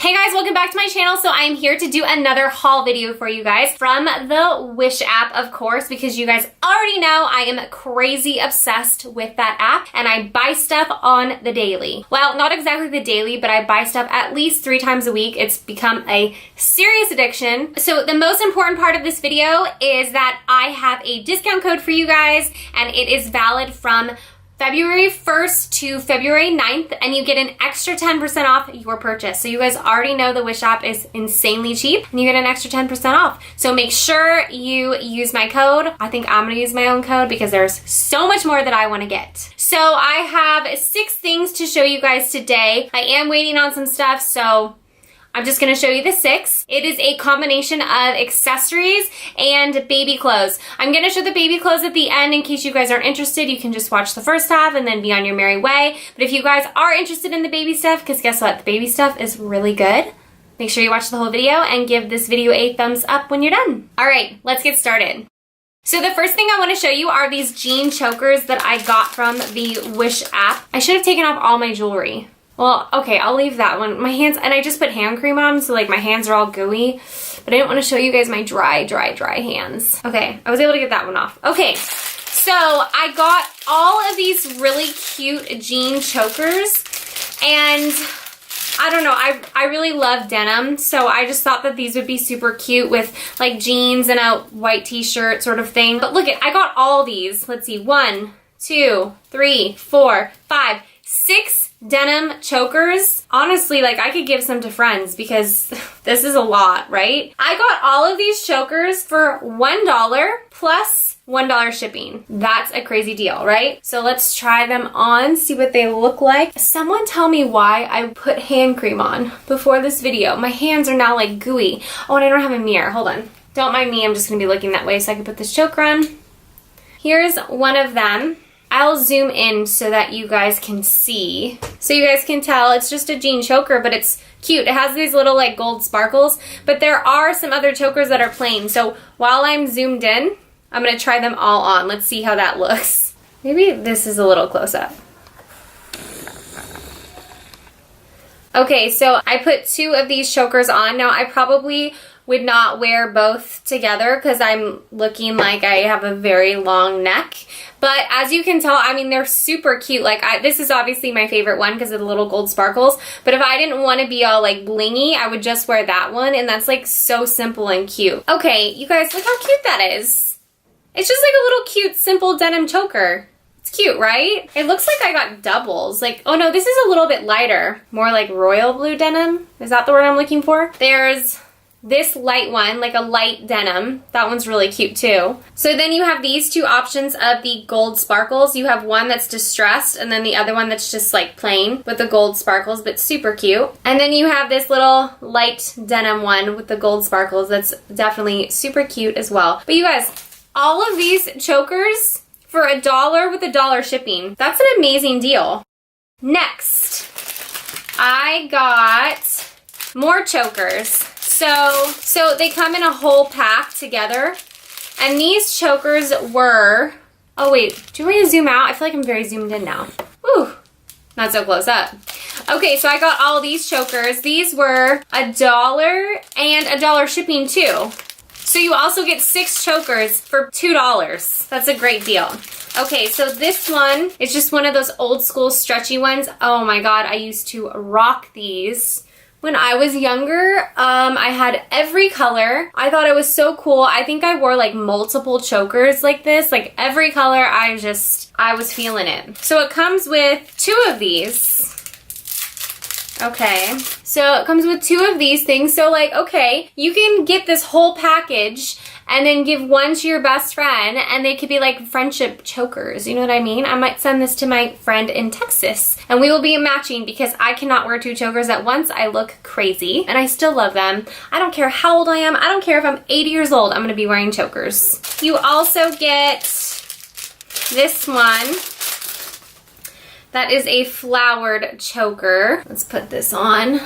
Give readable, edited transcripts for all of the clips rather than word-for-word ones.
Hey guys, welcome back to my channel. So I'm here to do another haul video for you guys from the Wish app, of course, because you guys already know I am crazy obsessed with that app and I buy stuff on the daily. Well, not exactly the daily, but I buy stuff at least 3 times a week. It's become a serious addiction. So the most important part of this video is that I have a discount code for you guys and it is valid from February 1st to February 9th, and you get an extra 10% off your purchase. So you guys already know the Wish app is insanely cheap, and you get an extra 10% off. So make sure you use my code. I think I'm gonna use my own code because there's so much more that I wanna get. So I have 6 things to show you guys today. I am waiting on some stuff, so I'm just gonna show you the 6. It is a combination of accessories and baby clothes. I'm gonna show the baby clothes at the end in case you guys aren't interested. You can just watch the first half and then be on your merry way. But if you guys are interested in the baby stuff, because guess what? The baby stuff is really good. Make sure you watch the whole video and give this video a thumbs up when you're done. All right, let's get started. So the first thing I want to show you are these jean chokers that I got from the Wish app. I should have taken off all my jewelry. Well, okay, I'll leave that one. My hands, and I just put hand cream on, so like my hands are all gooey, but I didn't want to show you guys my dry hands. Okay, I was able to get that one off. Okay, so I got all of these really cute jean chokers, and I don't know, I really love denim, so I just thought that these would be super cute with like jeans and a white t-shirt sort of thing. But look, I got all these. Let's see, 1, 2, 3, 4, 5, 6 denim chokers. Honestly, like I could give some to friends because this is a lot, right? I got all of these chokers for $1 plus $1 shipping. That's a crazy deal, right? So let's try them on, see what they look like. Someone tell me why I put hand cream on before this video. My hands are now like gooey. Oh, and I don't have a mirror. Hold on. Don't mind me. I'm just gonna be looking that way so I can put this choker on. Here's one of them. I'll zoom in so that you guys can see. So you guys can tell it's just a jean choker, but it's cute. It has these little like gold sparkles, but there are some other chokers that are plain. So while I'm zoomed in, I'm gonna try them all on. Let's see how that looks. Maybe this is a little close up. Okay, so I put 2 of these chokers on. Now I probably would not wear both together because I'm looking like I have a very long neck. But as you can tell, I mean, they're super cute. Like, this is obviously my favorite one because of the little gold sparkles. But if I didn't want to be all, like, blingy, I would just wear that one. And that's, like, so simple and cute. Okay, you guys, look how cute that is. It's just, like, a little cute, simple denim choker. It's cute, right? It looks like I got doubles. Like, oh, no, this is a little bit lighter. More like royal blue denim. Is that the word I'm looking for? There's this light one, like a light denim. That one's really cute too. So then you have these 2 options of the gold sparkles. You have one that's distressed and then the other one that's just like plain with the gold sparkles, but super cute. And then you have this little light denim one with the gold sparkles that's definitely super cute as well. But you guys, all of these chokers for $1 with $1 shipping. That's an amazing deal. Next, I got more chokers. So they come in a whole pack together, and these chokers were, oh wait, do you want me to zoom out? I feel like I'm very zoomed in now. Ooh, not so close up. Okay, so I got all these chokers. These were $1 and $1 shipping too. So you also get 6 chokers for $2. That's a great deal. Okay, so this one is just one of those old school stretchy ones. Oh my God, I used to rock these. When I was younger, I had every color. I thought it was so cool. I think I wore like multiple chokers like this, like every color. I was feeling it. So it comes with 2 of these. Okay, so it comes with 2 of these things. So like, okay, you can get this whole package and then give one to your best friend and they could be like friendship chokers. You know what I mean? I might send this to my friend in Texas and we will be matching because I cannot wear 2 chokers at once. I look crazy and I still love them. I don't care how old I am. I don't care if I'm 80 years old. I'm gonna be wearing chokers. You also get this one. That is a flowered choker. Let's put this on.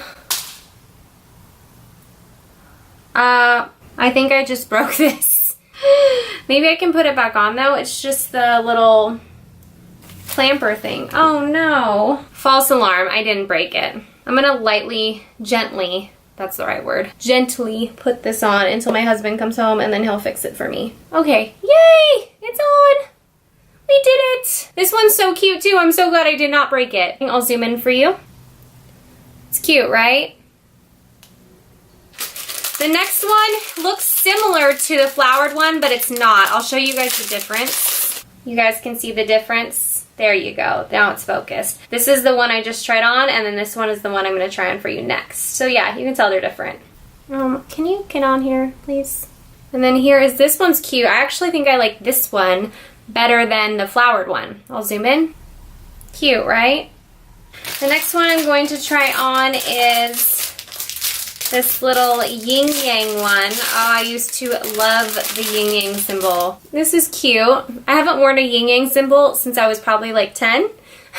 I think I just broke this. Maybe I can put it back on though. It's just the little clamper thing. Oh no. False alarm, I didn't break it. I'm gonna lightly, gently, that's the right word, gently put this on until my husband comes home and then he'll fix it for me. Okay, yay, it's on. We did it. This one's so cute too. I'm so glad I did not break it. I'll zoom in for you. It's cute, right? The next one looks similar to the flowered one, but it's not. I'll show you guys the difference. You guys can see the difference. There you go. Now it's focused. This is the one I just tried on, and then this one is the one I'm going to try on for you next. So yeah, you can tell they're different. Can you get on here, please? And then here is this one's cute. I actually think I like this one better than the flowered one. I'll zoom in. Cute, right? The next one I'm going to try on is this little yin yang one. Oh, I used to love the yin yang symbol. This is cute. I haven't worn a yin yang symbol since I was probably like 10.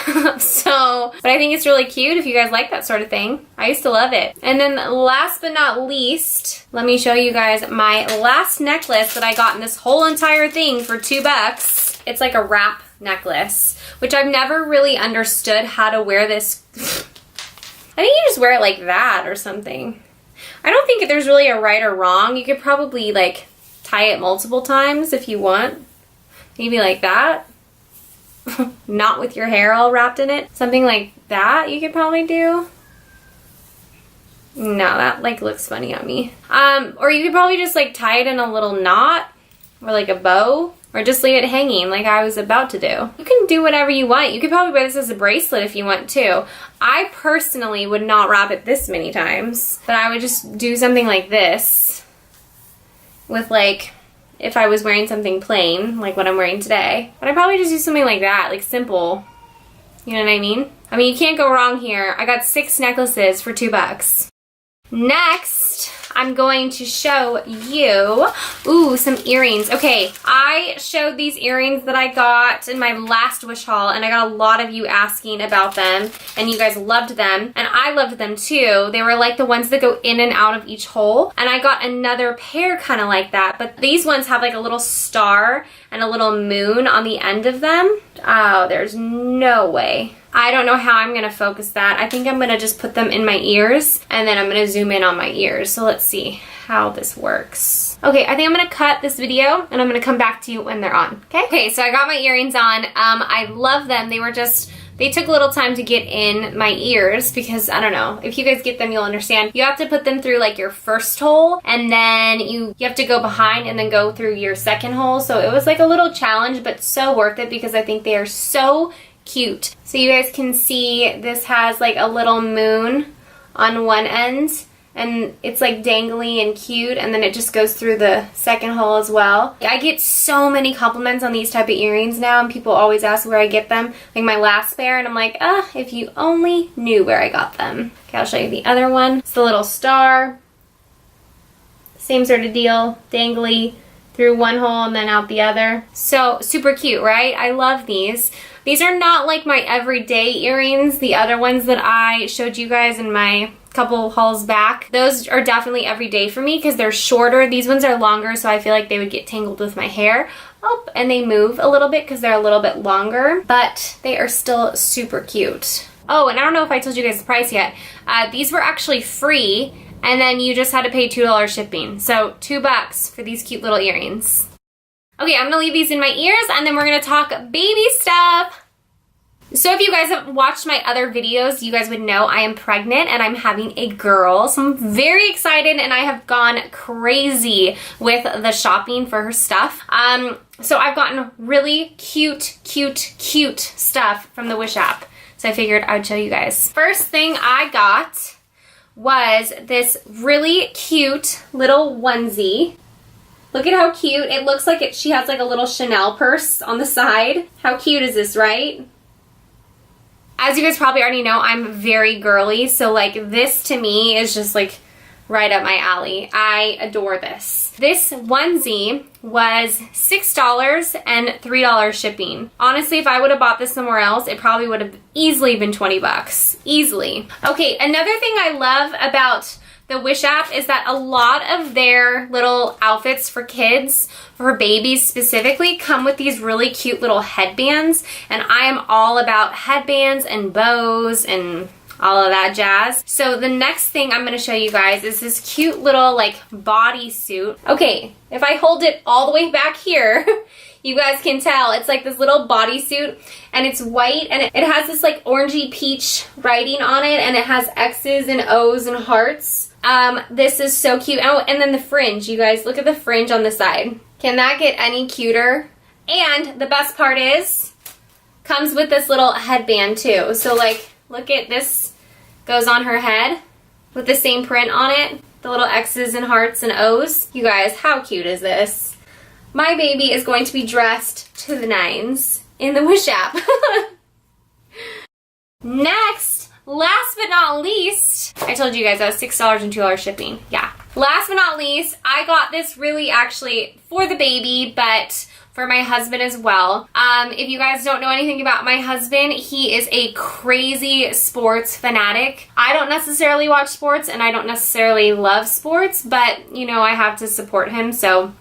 But I think it's really cute if you guys like that sort of thing. I used to love it. And then last but not least, let me show you guys my last necklace that I got in this whole entire thing for $2. It's like a wrap necklace, which I've never really understood how to wear this. I think you just wear it like that or something. I don't think there's really a right or wrong. You could probably like tie it multiple times if you want. Maybe like that. Not with your hair all wrapped in it. Something like that you could probably do. No, that like looks funny on me. Or you could probably just like tie it in a little knot or like a bow, or just leave it hanging like I was about to do. You can do whatever you want. You could probably wear this as a bracelet if you want to. I personally would not wrap it this many times, but I would just do something like this with like, if I was wearing something plain, like what I'm wearing today. But I'd probably just do something like that, like simple. You know what I mean? I mean, you can't go wrong here. I got 6 necklaces for $2. Next, I'm going to show you, some earrings. Okay, I showed these earrings that I got in my last Wish haul, and I got a lot of you asking about them, and you guys loved them, and I loved them too. They were like the ones that go in and out of each hole, and I got another pair kind of like that, but these ones have like a little star and a little moon on the end of them. Oh, there's no way. I don't know how I'm going to focus that. I think I'm going to just put them in my ears, and then I'm going to zoom in on my ears. So let's see how this works. Okay, I think I'm going to cut this video, and I'm going to come back to you when they're on, okay? Okay, so I got my earrings on. I love them. They took a little time to get in my ears because, I don't know, if you guys get them, you'll understand. You have to put them through like your first hole, and then you have to go behind and then go through your second hole. So it was like a little challenge, but so worth it because I think they are so cute. So you guys can see this has like a little moon on one end, and it's like dangly and cute, and then it just goes through the second hole as well. I get so many compliments on these type of earrings now, and people always ask where I get them, like my last pair, and I'm like, if you only knew where I got them. Okay, I'll show you the other one. It's the little star. Same sort of deal, dangly through one hole and then out the other. So super cute, right? I love these. These are not like my everyday earrings. The other ones that I showed you guys in my couple hauls back, those are definitely everyday for me because they're shorter. These ones are longer, so I feel like they would get tangled with my hair. Oh, and they move a little bit because they're a little bit longer, but they are still super cute. Oh, and I don't know if I told you guys the price yet. These were actually free, and then you just had to pay $2 shipping. So $2 for these cute little earrings. Okay, I'm gonna leave these in my ears, and then we're gonna talk baby stuff. So if you guys have watched my other videos, you guys would know I am pregnant and I'm having a girl. So I'm very excited, and I have gone crazy with the shopping for her stuff. So I've gotten really cute stuff from the Wish app. So I figured I would show you guys. First thing I got was this really cute little onesie. Look at how cute. It looks like she has like a little Chanel purse on the side. How cute is this, right? As you guys probably already know, I'm very girly, so like this to me is just like right up my alley. I adore this. This onesie was $6 and $3 shipping. Honestly, if I would have bought this somewhere else, it probably would have easily been 20 bucks. Easily. Okay, another thing I love about the Wish app is that a lot of their little outfits for kids, for babies specifically, come with these really cute little headbands, and I am all about headbands and bows and all of that jazz. So the next thing I'm gonna show you guys is this cute little like bodysuit. Okay, if I hold it all the way back here, you guys can tell it's like this little bodysuit, and it's white, and it has this like orangey peach writing on it, and it has X's and O's and hearts. This is so cute. Oh, and then the fringe, you guys, look at the fringe on the side. Can that get any cuter? And the best part is, comes with this little headband too. So like, look at this, goes on her head with the same print on it, the little X's and hearts and O's. You guys, how cute is this? My baby is going to be dressed to the nines in the Wish app. Next, last but not least, I told you guys that was $6 and $2 shipping. Yeah. Last but not least, I got this really actually for the baby, but for my husband as well. If you guys don't know anything about my husband, he is a crazy sports fanatic. I don't necessarily watch sports and I don't necessarily love sports, but you know, I have to support him, so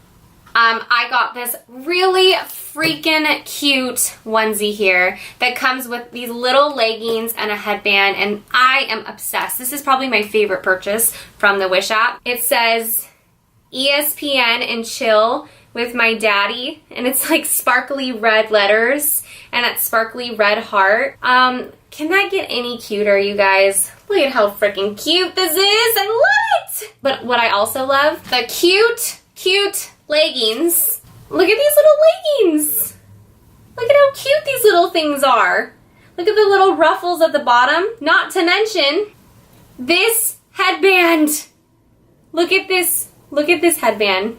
I got this really freaking cute onesie here that comes with these little leggings and a headband, and I am obsessed. This is probably my favorite purchase from the Wish app. It says ESPN and chill with my daddy, and it's like sparkly red letters and that sparkly red heart. Can that get any cuter, you guys? Look at how freaking cute this is. I love it! But what I also love, the cute leggings. Look at these little leggings. Look at how cute these little things are. Look at the little ruffles at the bottom. Not to mention this headband. Look at this headband.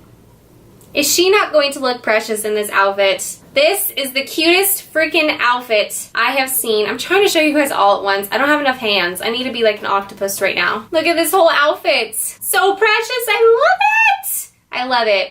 Is she not going to look precious in this outfit? This is the cutest freaking outfit I have seen. I'm trying to show you guys all at once. I don't have enough hands. I need to be like an octopus right now. Look at this whole outfit. So precious. I love it. I love it.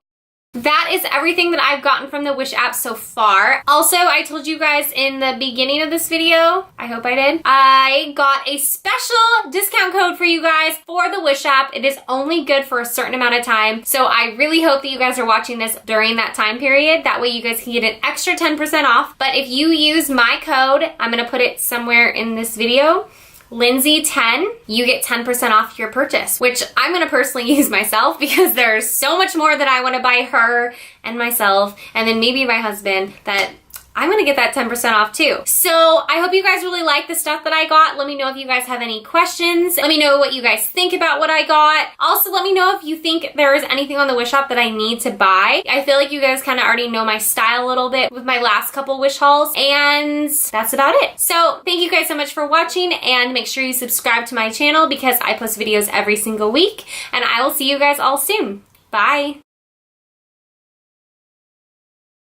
That is everything that I've gotten from the Wish app so far. Also, I told you guys in the beginning of this video, I hope I did, I got a special discount code for you guys for the Wish app. It is only good for a certain amount of time, so I really hope that you guys are watching this during that time period. That way you guys can get an extra 10% off. But if you use my code, I'm gonna put it somewhere in this video, Lindsay10, you get 10% off your purchase, which I'm gonna personally use myself because there's so much more that I wanna buy her and myself, and then maybe my husband, that I'm gonna get that 10% off too. So I hope you guys really like the stuff that I got. Let me know if you guys have any questions. Let me know what you guys think about what I got. Also, let me know if you think there is anything on the Wish app that I need to buy. I feel like you guys kind of already know my style a little bit with my last couple Wish hauls, and that's about it. So thank you guys so much for watching, and make sure you subscribe to my channel because I post videos every single week, and I will see you guys all soon. Bye.